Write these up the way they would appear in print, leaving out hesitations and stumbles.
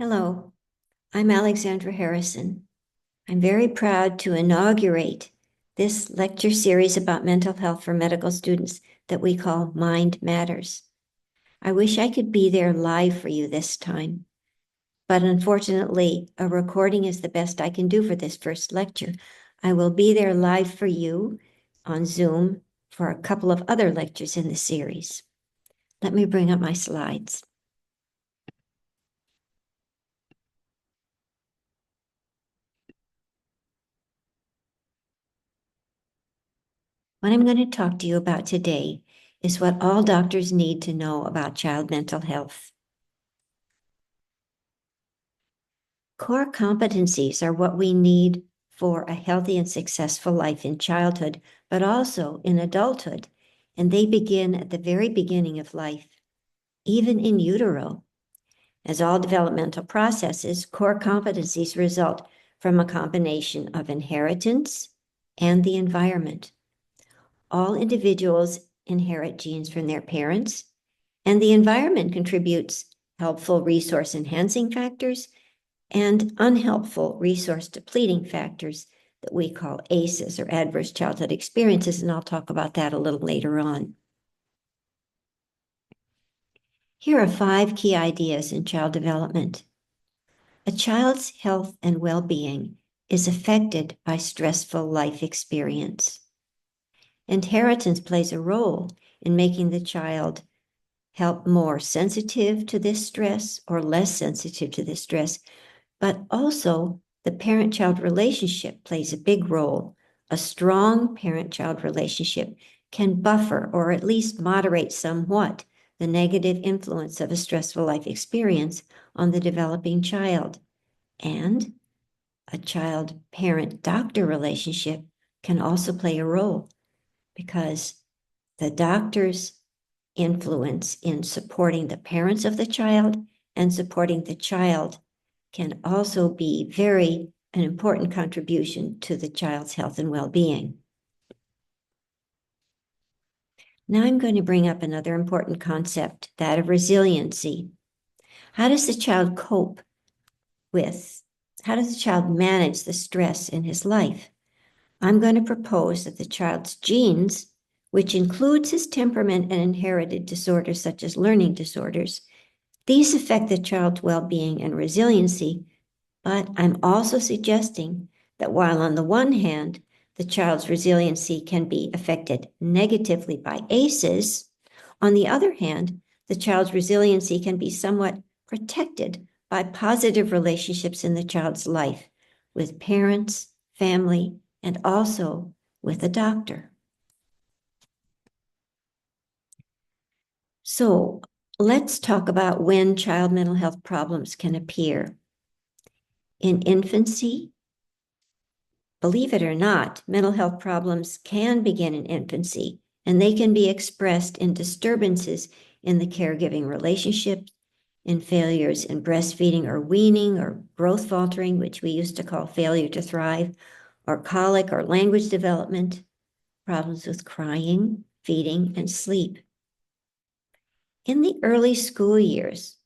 Hello, I'm Alexandra Harrison. I'm very proud to inaugurate this lecture series about mental health for medical students that we call Mind Matters. I wish I could be there live for you this time, but unfortunately, a recording is the best I can do for this first lecture. I will be there live for you on Zoom for a couple of other lectures in the series. Let me bring up my slides. What I'm going to talk to you about today is what all doctors need to know about child mental health. Core competencies are what we need for a healthy and successful life in childhood, but also in adulthood, and they begin at the very beginning of life, even in utero. As all developmental processes, core competencies result from a combination of inheritance and the environment. All individuals inherit genes from their parents, and the environment contributes helpful resource enhancing factors and unhelpful resource depleting factors that we call ACEs, or adverse childhood experiences, and I'll talk about that a little later on. Here are 5 key ideas in child development. A child's health and well-being is affected by stressful life experience. Inheritance plays a role in making the child more sensitive to this stress or less sensitive to this stress, but also the parent-child relationship plays a big role. A strong parent-child relationship can buffer or at least moderate somewhat the negative influence of a stressful life experience on the developing child. And a child-parent-doctor relationship can also play a role because the doctor's influence in supporting the parents of the child and supporting the child can also be an important contribution to the child's health and well-being. Now I'm going to bring up another important concept, that of resiliency. How does the child manage the stress in his life? I'm going to propose that the child's genes, which includes his temperament and inherited disorders such as learning disorders, these affect the child's well-being and resiliency, but I'm also suggesting that while on the one hand, the child's resiliency can be affected negatively by ACEs, on the other hand, the child's resiliency can be somewhat protected by positive relationships in the child's life with parents, family, and also with a doctor. So let's talk about when child mental health problems can appear. In infancy, believe it or not, mental health problems can begin in infancy, and they can be expressed in disturbances in the caregiving relationship, in failures in breastfeeding or weaning, or growth faltering, which we used to call failure to thrive, or colic or language development, problems with crying, feeding, and sleep. In the early school years,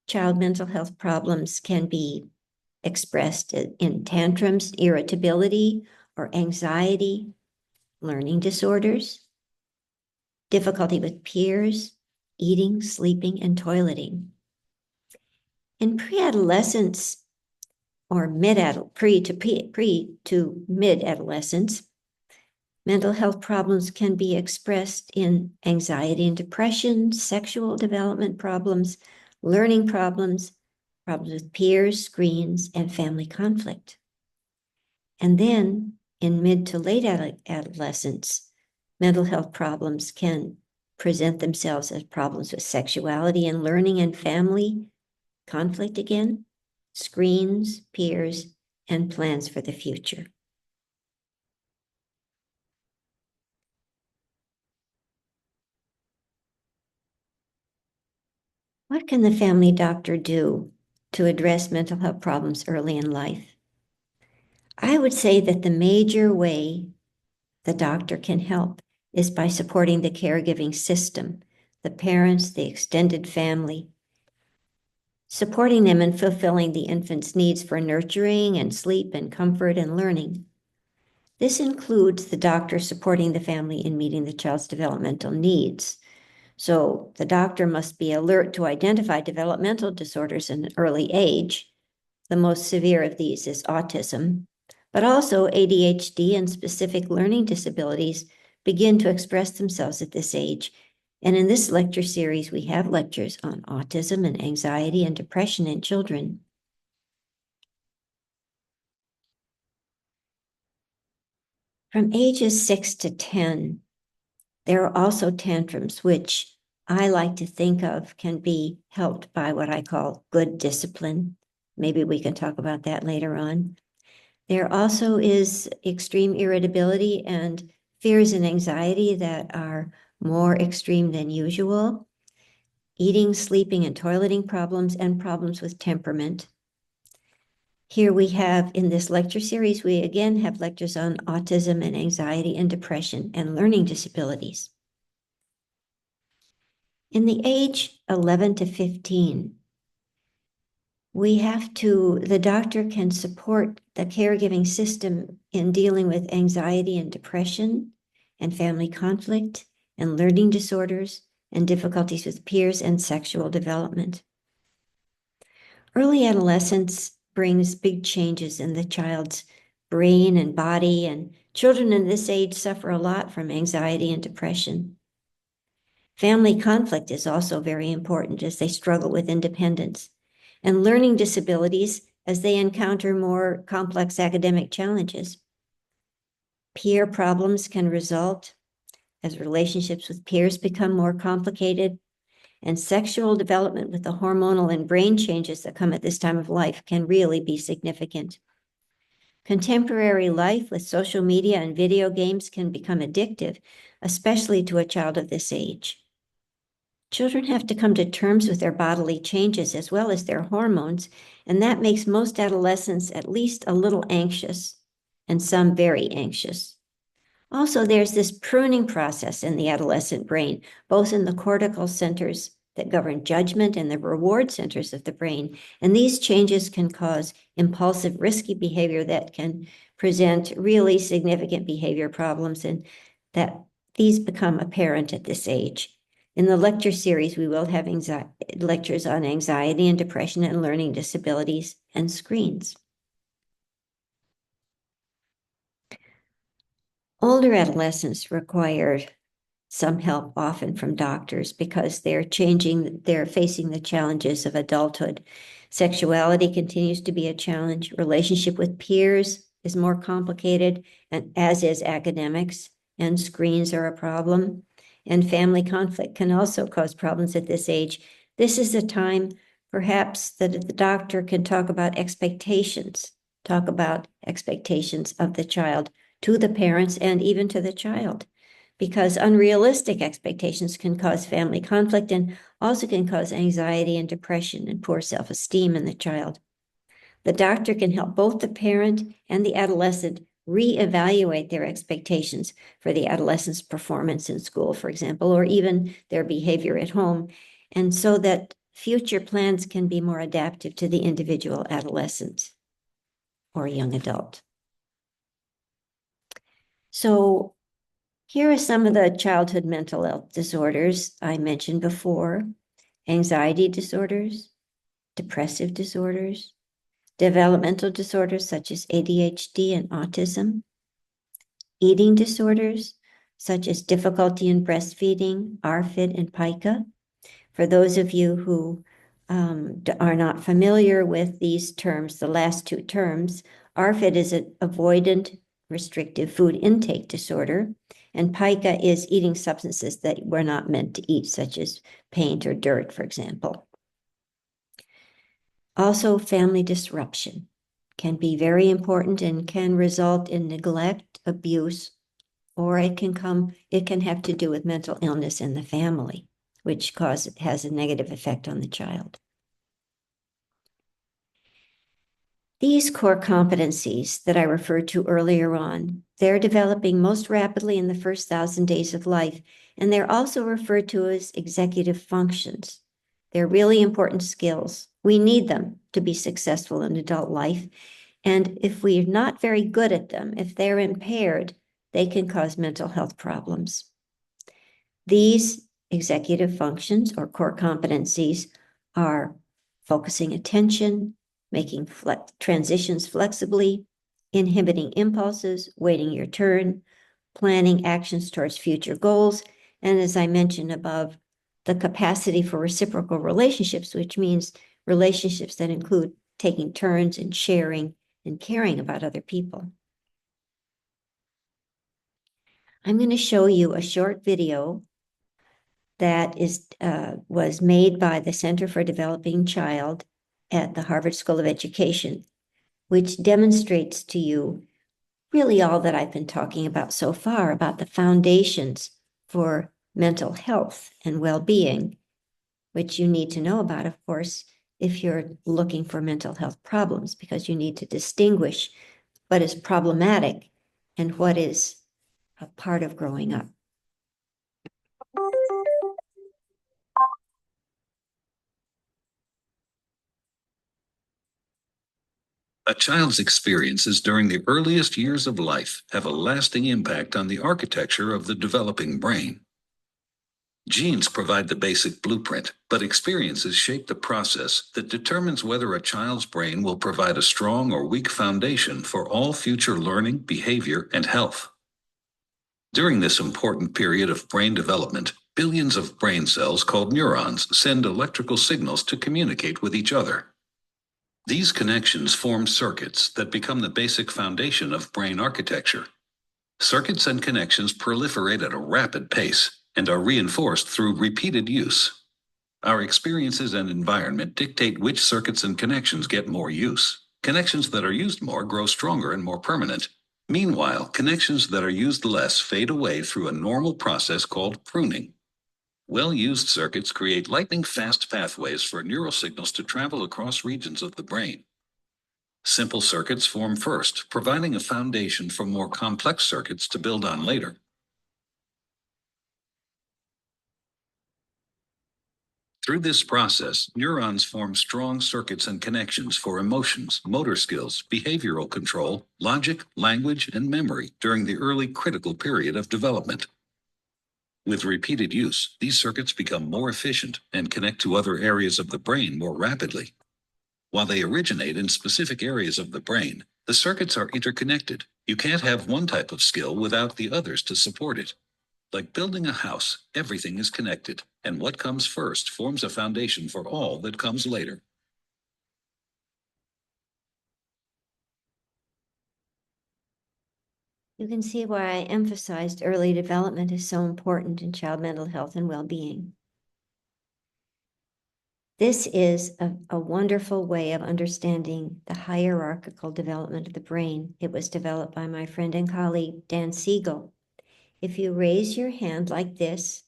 child mental health problems can be expressed in tantrums, irritability, or anxiety, learning disorders, difficulty with peers, eating, sleeping, and toileting. In pre-adolescence or pre to mid-adolescence, mental health problems can be expressed in anxiety and depression, sexual development problems, learning problems, problems with peers, screens, and family conflict. And then in mid to late adolescence, mental health problems can present themselves as problems with sexuality and learning and family conflict again, screens, peers, and plans for the future. What can the family doctor do to address mental health problems early in life? I would say that the major way the doctor can help is by supporting the caregiving system, the parents, the extended family, supporting them in fulfilling the infant's needs for nurturing and sleep and comfort and learning. This includes the doctor supporting the family in meeting the child's developmental needs. So the doctor must be alert to identify developmental disorders in an early age. The most severe of these is autism, but also ADHD and specific learning disabilities begin to express themselves at this age. And in this lecture series, we have lectures on autism and anxiety and depression in children. From ages 6 to 10, there are also tantrums, which I like to think of can be helped by what I call good discipline. Maybe we can talk about that later on. There also is extreme irritability and fears and anxiety that are more extreme than usual, eating, sleeping, and toileting problems, and problems with temperament. Here we have, in this lecture series, we again have lectures on autism and anxiety and depression and learning disabilities. In the age 11 to 15, the doctor can support the caregiving system in dealing with anxiety and depression and family conflict and learning disorders and difficulties with peers and sexual development. Early adolescence brings big changes in the child's brain and body, and children in this age suffer a lot from anxiety and depression. Family conflict is also very important as they struggle with independence, and learning disabilities as they encounter more complex academic challenges. Peer problems can result as relationships with peers become more complicated, and sexual development with the hormonal and brain changes that come at this time of life can really be significant. Contemporary life with social media and video games can become addictive, especially to a child of this age. Children have to come to terms with their bodily changes as well as their hormones, and that makes most adolescents at least a little anxious, and some very anxious. Also, there's this pruning process in the adolescent brain, both in the cortical centers that govern judgment and the reward centers of the brain. And these changes can cause impulsive, risky behavior that can present really significant behavior problems, and that these become apparent at this age. In the lecture series, we will have lectures on anxiety and depression and learning disabilities and screens. Older adolescents require some help often from doctors because they're facing the challenges of adulthood. Sexuality continues to be a challenge. Relationship with peers is more complicated, and as is academics, and screens are a problem. And family conflict can also cause problems at this age. This is a time perhaps that the doctor can talk about expectations of the child to the parents and even to the child, because unrealistic expectations can cause family conflict and also can cause anxiety and depression and poor self-esteem in the child. The doctor can help both the parent and the adolescent reevaluate their expectations for the adolescent's performance in school, for example, or even their behavior at home, and so that future plans can be more adaptive to the individual adolescent or young adult. So here are some of the childhood mental health disorders I mentioned before: anxiety disorders, depressive disorders, developmental disorders such as ADHD and autism, eating disorders such as difficulty in breastfeeding, ARFID, and pica. For those of you who are not familiar with these terms, the last two terms, ARFID is an avoidant restrictive food intake disorder, and pica is eating substances that we're not meant to eat, such as paint or dirt, for example. Also, family disruption can be very important and can result in neglect, abuse, or it can have to do with mental illness in the family, which has a negative effect on the child. These core competencies that I referred to earlier on, they're developing most rapidly in the first 1,000 days of life, and they're also referred to as executive functions. They're really important skills. We need them to be successful in adult life. And if we're not very good at them, if they're impaired, they can cause mental health problems. These executive functions or core competencies are focusing attention, making transitions flexibly, inhibiting impulses, waiting your turn, planning actions towards future goals, and as I mentioned above, the capacity for reciprocal relationships, which means relationships that include taking turns and sharing and caring about other people. I'm going to show you a short video that was made by the Center for Developing Child at the Harvard School of Education, which demonstrates to you really all that I've been talking about so far about the foundations for mental health and well-being, which you need to know about, of course, if you're looking for mental health problems, because you need to distinguish what is problematic and what is a part of growing up. A child's experiences during the earliest years of life have a lasting impact on the architecture of the developing brain. Genes provide the basic blueprint, but experiences shape the process that determines whether a child's brain will provide a strong or weak foundation for all future learning, behavior, and health. During this important period of brain development, billions of brain cells called neurons send electrical signals to communicate with each other. These connections form circuits that become the basic foundation of brain architecture. Circuits and connections proliferate at a rapid pace and are reinforced through repeated use. Our experiences and environment dictate which circuits and connections get more use. Connections that are used more grow stronger and more permanent. Meanwhile, connections that are used less fade away through a normal process called pruning. Well-used circuits create lightning-fast pathways for neural signals to travel across regions of the brain. Simple circuits form first, providing a foundation for more complex circuits to build on later. Through this process, neurons form strong circuits and connections for emotions, motor skills, behavioral control, logic, language, and memory during the early critical period of development. With repeated use, these circuits become more efficient and connect to other areas of the brain more rapidly. While they originate in specific areas of the brain, the circuits are interconnected. You can't have one type of skill without the others to support it. Like building a house, everything is connected, and what comes first forms a foundation for all that comes later. You can see why I emphasized early development is so important in child mental health and well-being. This is a wonderful way of understanding the hierarchical development of the brain. It was developed by my friend and colleague, Dan Siegel. If you raise your hand like this,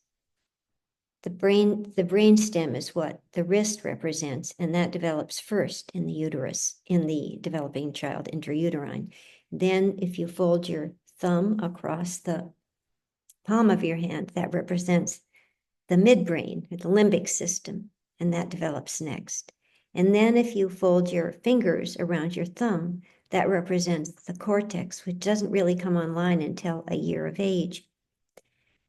the brain stem is what the wrist represents, and that develops first in the uterus, in the developing child intrauterine. Then if you fold your thumb across the palm of your hand, that represents the midbrain, or the limbic system, and that develops next. And then if you fold your fingers around your thumb, that represents the cortex, which doesn't really come online until a year of age.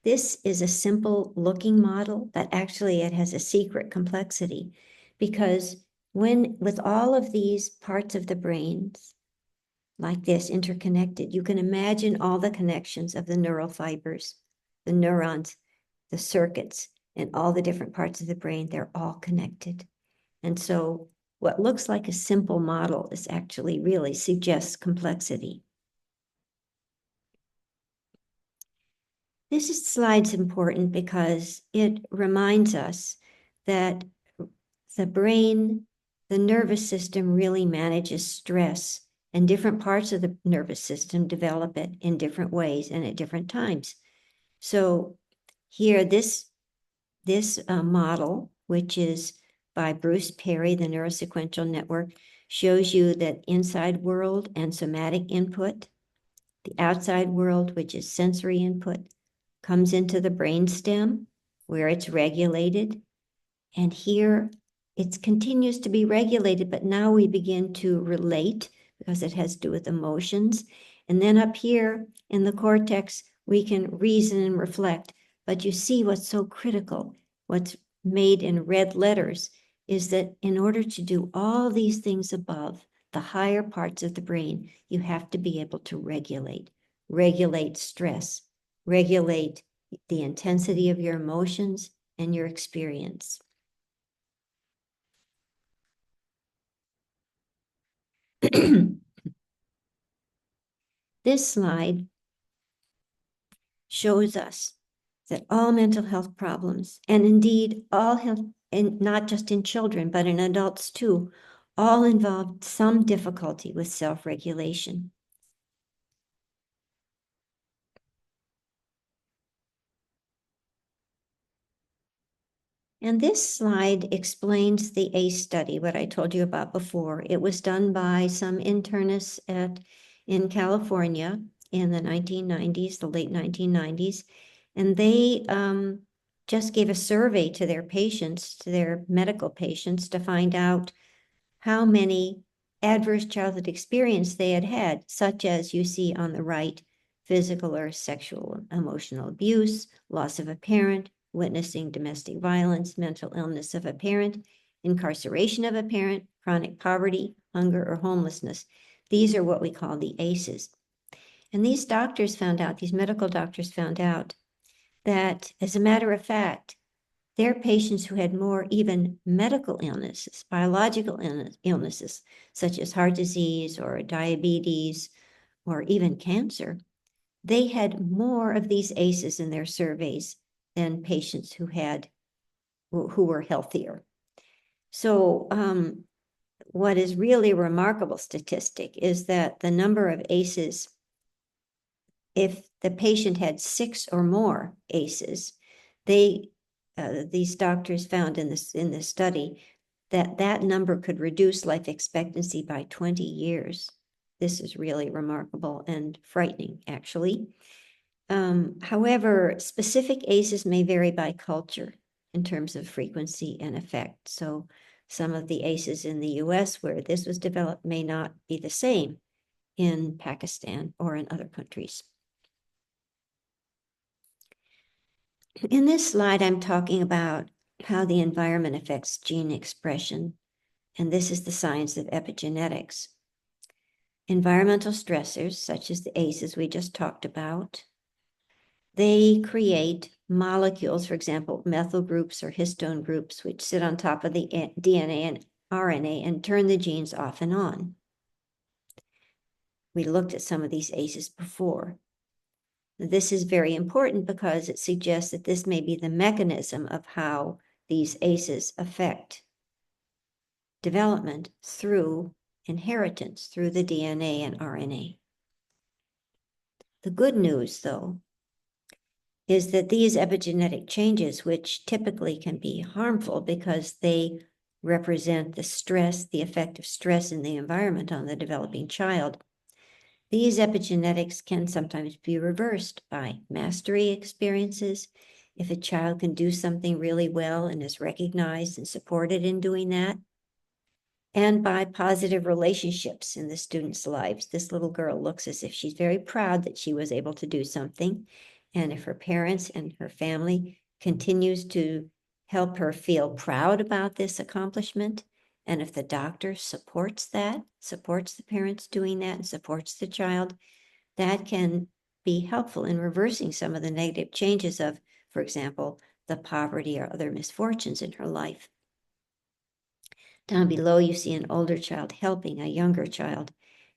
This is a simple looking model, but actually it has a secret complexity, because with all of these parts of the brains, like this, interconnected, you can imagine all the connections of the neural fibers, the neurons, the circuits, and all the different parts of the brain, they're all connected. And so what looks like a simple model is actually really suggests complexity. This slide's important because it reminds us that the brain, the nervous system really manages stress, and different parts of the nervous system develop it in different ways and at different times. So here, this model, which is by Bruce Perry, the Neurosequential Network, shows you that inside world and somatic input, the outside world, which is sensory input, comes into the brainstem where it's regulated. And here it continues to be regulated, but now we begin to relate because it has to do with emotions. And then up here in the cortex, we can reason and reflect. But you see what's so critical, what's made in red letters, is that in order to do all these things above, the higher parts of the brain, you have to be able to regulate stress, regulate the intensity of your emotions and your experience. This slide shows us that all mental health problems, and indeed all health, and not just in children, but in adults too, all involve some difficulty with self-regulation. And this slide explains the ACE study, what I told you about before. It was done by some internists in California in the 1990s, the late 1990s. And they just gave a survey to their patients, to their medical patients, to find out how many adverse childhood experience they had, such as you see on the right, physical or sexual emotional abuse, loss of a parent, witnessing domestic violence, mental illness of a parent, incarceration of a parent, chronic poverty, hunger, or homelessness. These are what we call the ACEs. And these doctors found out, these medical doctors found out that, as a matter of fact, their patients who had more even medical illnesses, biological illnesses, such as heart disease or diabetes or even cancer, they had more of these ACEs in their surveys than patients who were healthier. So what is really a remarkable statistic is that the number of ACEs, if the patient had 6 or more ACEs, these doctors found in this study that number could reduce life expectancy by 20 years. This is really remarkable and frightening, actually. However, specific ACEs may vary by culture in terms of frequency and effect. So some of the ACEs in the US where this was developed may not be the same in Pakistan or in other countries. In this slide, I'm talking about how the environment affects gene expression, and this is the science of epigenetics. Environmental stressors, such as the ACEs we just talked about, they create molecules, for example, methyl groups or histone groups, which sit on top of the DNA and RNA and turn the genes off and on. We looked at some of these ACEs before. This is very important because it suggests that this may be the mechanism of how these ACEs affect development through inheritance, through the DNA and RNA. The good news, though, is that these epigenetic changes, which typically can be harmful because they represent the stress, the effect of stress in the environment on the developing child, these epigenetics can sometimes be reversed by mastery experiences. If a child can do something really well and is recognized and supported in doing that, and by positive relationships in the students' lives. This little girl looks as if she's very proud that she was able to do something. And if her parents and her family continues to help her feel proud about this accomplishment, and if the doctor supports that, supports the parents doing that, and supports the child, that can be helpful in reversing some of the negative changes of, for example, the poverty or other misfortunes in her life. Down below, you see an older child helping a younger child.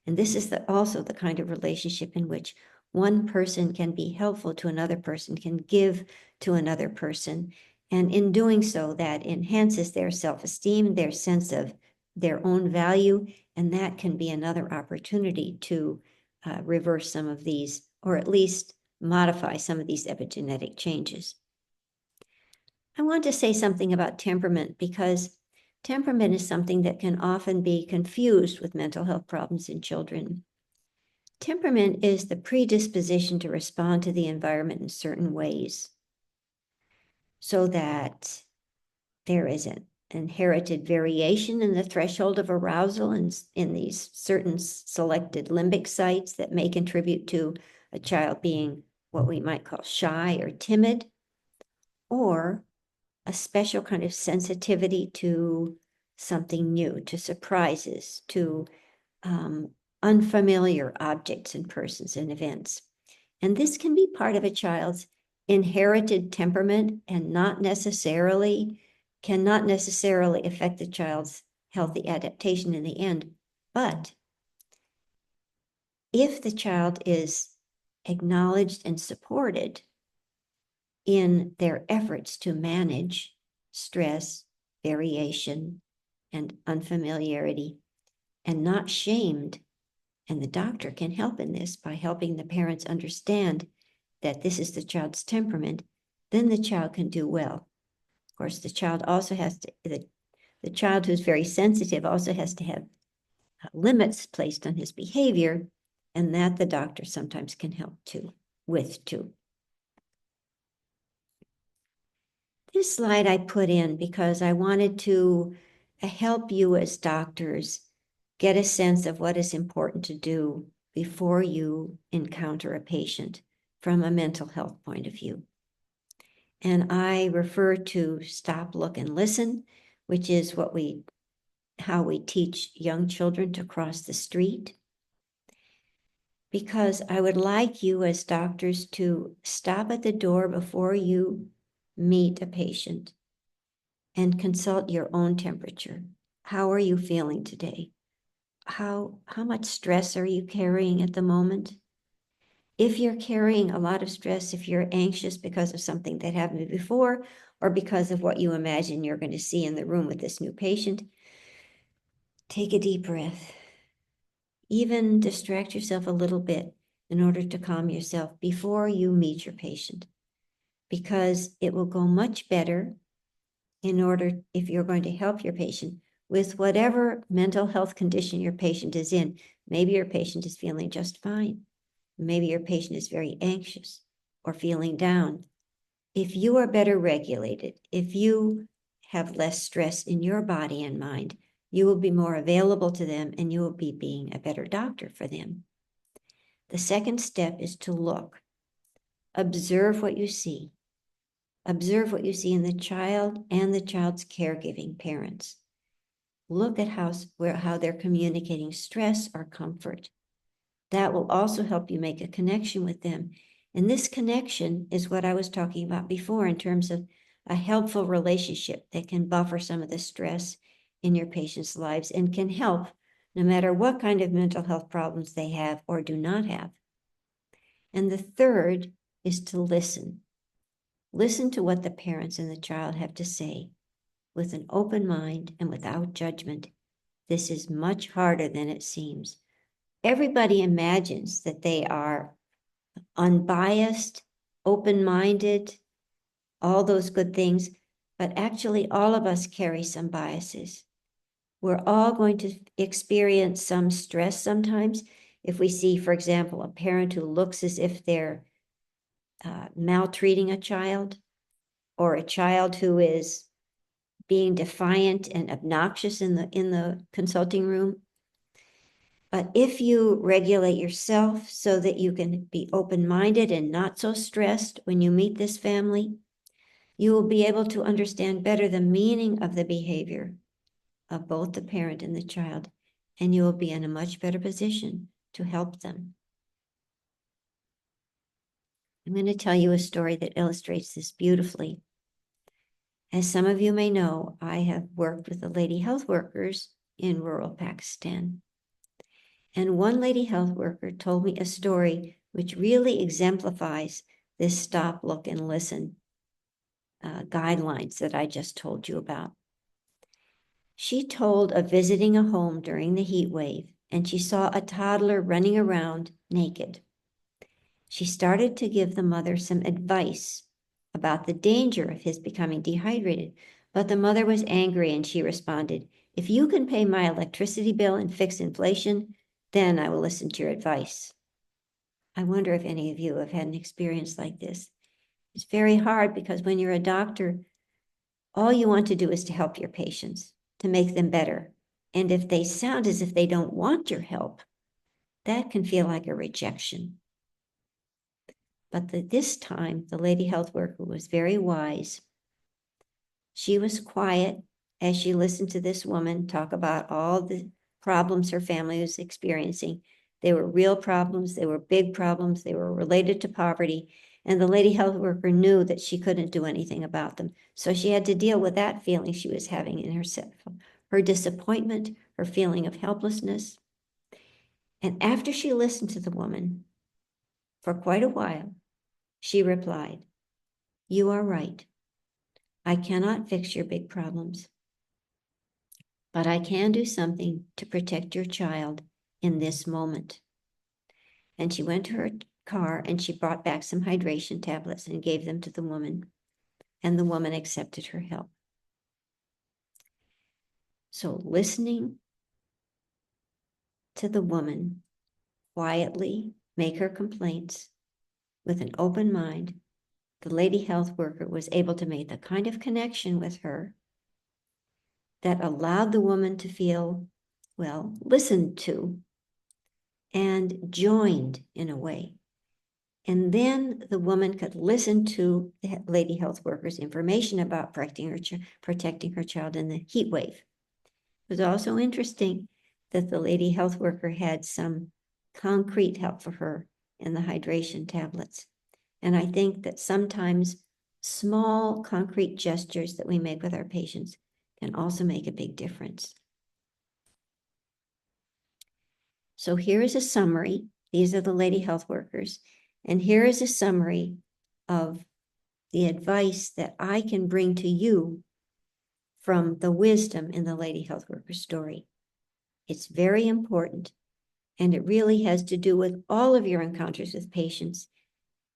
And this is also the kind of relationship in which one person can be helpful to another person, can give to another person. And in doing so, that enhances their self-esteem, their sense of their own value, and that can be another opportunity to reverse some of these, or at least modify some of these epigenetic changes. I want to say something about temperament because temperament is something that can often be confused with mental health problems in children. Temperament is the predisposition to respond to the environment in certain ways so that there is inherited variation in the threshold of arousal in these certain selected limbic sites that may contribute to a child being what we might call shy or timid, or a special kind of sensitivity to something new, to surprises, to unfamiliar objects and persons and events. And this can be part of a child's inherited temperament and cannot necessarily affect the child's healthy adaptation in the end. But if the child is acknowledged and supported in their efforts to manage stress, variation, and unfamiliarity, and not shamed, and the doctor can help in this by helping the parents understand that this is the child's temperament, then the child can do well. Of course, the child also has to, the child who's very sensitive also has to have limits placed on his behavior, and that the doctor sometimes can help with too. This slide I put in because I wanted to help you as doctors get a sense of what is important to do before you encounter a patient from a mental health point of view. And I refer to stop, look, and listen, which is how we teach young children to cross the street. Because I would like you as doctors to stop at the door before you meet a patient and consult your own temperature. How are you feeling today? How much stress are you carrying at the moment? If you're carrying a lot of stress, if you're anxious because of something that happened before, or because of what you imagine you're going to see in the room with this new patient, take a deep breath. Even distract yourself a little bit in order to calm yourself before you meet your patient, because it will go much better if you're going to help your patient with whatever mental health condition your patient is in. Maybe your patient is feeling just fine. Maybe your patient is very anxious or feeling down. If you are better regulated, if you have less stress in your body and mind, you will be more available to them and you will be being a better doctor for them. The second step is to look. Observe what you see. Observe what you see in the child and the child's caregiving parents. Look at how they're communicating stress or comfort. That will also help you make a connection with them. And this connection is what I was talking about before in terms of a helpful relationship that can buffer some of the stress in your patients' lives and can help no matter what kind of mental health problems they have or do not have. And the third is to listen. Listen to what the parents and the child have to say with an open mind and without judgment. This is much harder than it seems. Everybody imagines that they are unbiased, open-minded, all those good things, but actually all of us carry some biases. We're all going to experience some stress sometimes. If we see, for example, a parent who looks as if they're maltreating a child, or a child who is being defiant and obnoxious in the consulting room. But if you regulate yourself so that you can be open-minded and not so stressed when you meet this family, you will be able to understand better the meaning of the behavior of both the parent and the child, and you will be in a much better position to help them. I'm going to tell you a story that illustrates this beautifully. As some of you may know, I have worked with the lady health workers in rural Pakistan. And one lady health worker told me a story which really exemplifies this stop, look, and listen guidelines that I just told you about. She told of visiting a home during the heat wave, and she saw a toddler running around naked. She started to give the mother some advice about the danger of his becoming dehydrated, but the mother was angry and she responded, "If you can pay my electricity bill and fix inflation, then I will listen to your advice." I wonder if any of you have had an experience like this. It's very hard because when you're a doctor, All you want to do is to help your patients, to make them better. And if they sound as if they don't want your help, that can feel like a rejection. But this time, the lady health worker was very wise. She was quiet as she listened to this woman talk about all the problems her family was experiencing. They were real problems, they were big problems, they were related to poverty. And the lady health worker knew that she couldn't do anything about them. So she had to deal with that feeling she was having in herself, her disappointment, her feeling of helplessness. And after she listened to the woman for quite a while, she replied, "You are right. I cannot fix your big problems, but I can do something to protect your child in this moment." And she went to her car and she brought back some hydration tablets and gave them to the woman. And the woman accepted her help. So listening to the woman quietly make her complaints with an open mind, the lady health worker was able to make the kind of connection with her that allowed the woman to feel, well, listened to and joined in a way. And then the woman could listen to the lady health worker's information about protecting her child in the heat wave. It was also interesting that the lady health worker had some concrete help for her in the hydration tablets. And I think that sometimes small concrete gestures that we make with our patients can also make a big difference. So here is a summary. These are the lady health workers. And here is a summary of the advice that I can bring to you from the wisdom in the lady health worker story. It's very important, and it really has to do with all of your encounters with patients,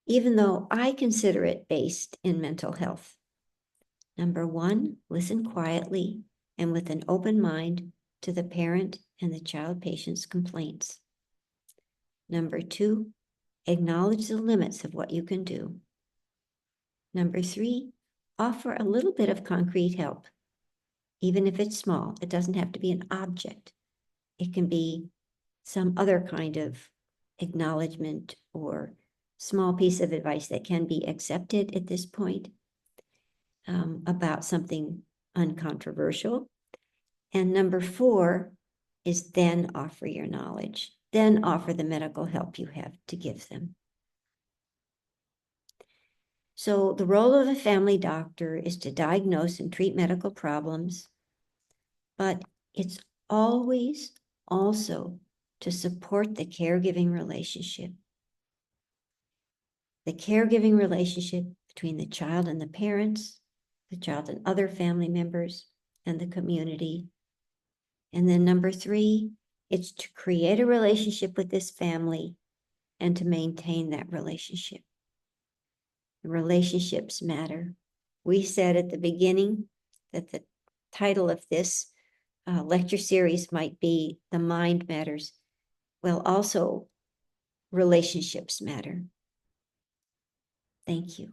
even though I consider it based in mental health. Number one, listen quietly and with an open mind to the parent and the child patient's complaints. Number two, acknowledge the limits of what you can do. Number three, offer a little bit of concrete help, even if it's small. It doesn't have to be an object. It can be some other kind of acknowledgement or small piece of advice that can be accepted at this point about something uncontroversial. And number four is then offer your knowledge, then offer the medical help you have to give them. So the role of a family doctor is to diagnose and treat medical problems, but it's always also to support the caregiving relationship. The caregiving relationship between the child and the parents, the child and other family members, and the community. And then number three, it's to create a relationship with this family and to maintain that relationship. The relationships matter. We said at the beginning that the title of this lecture series might be The Mind Matters. Well, also relationships matter. Thank you.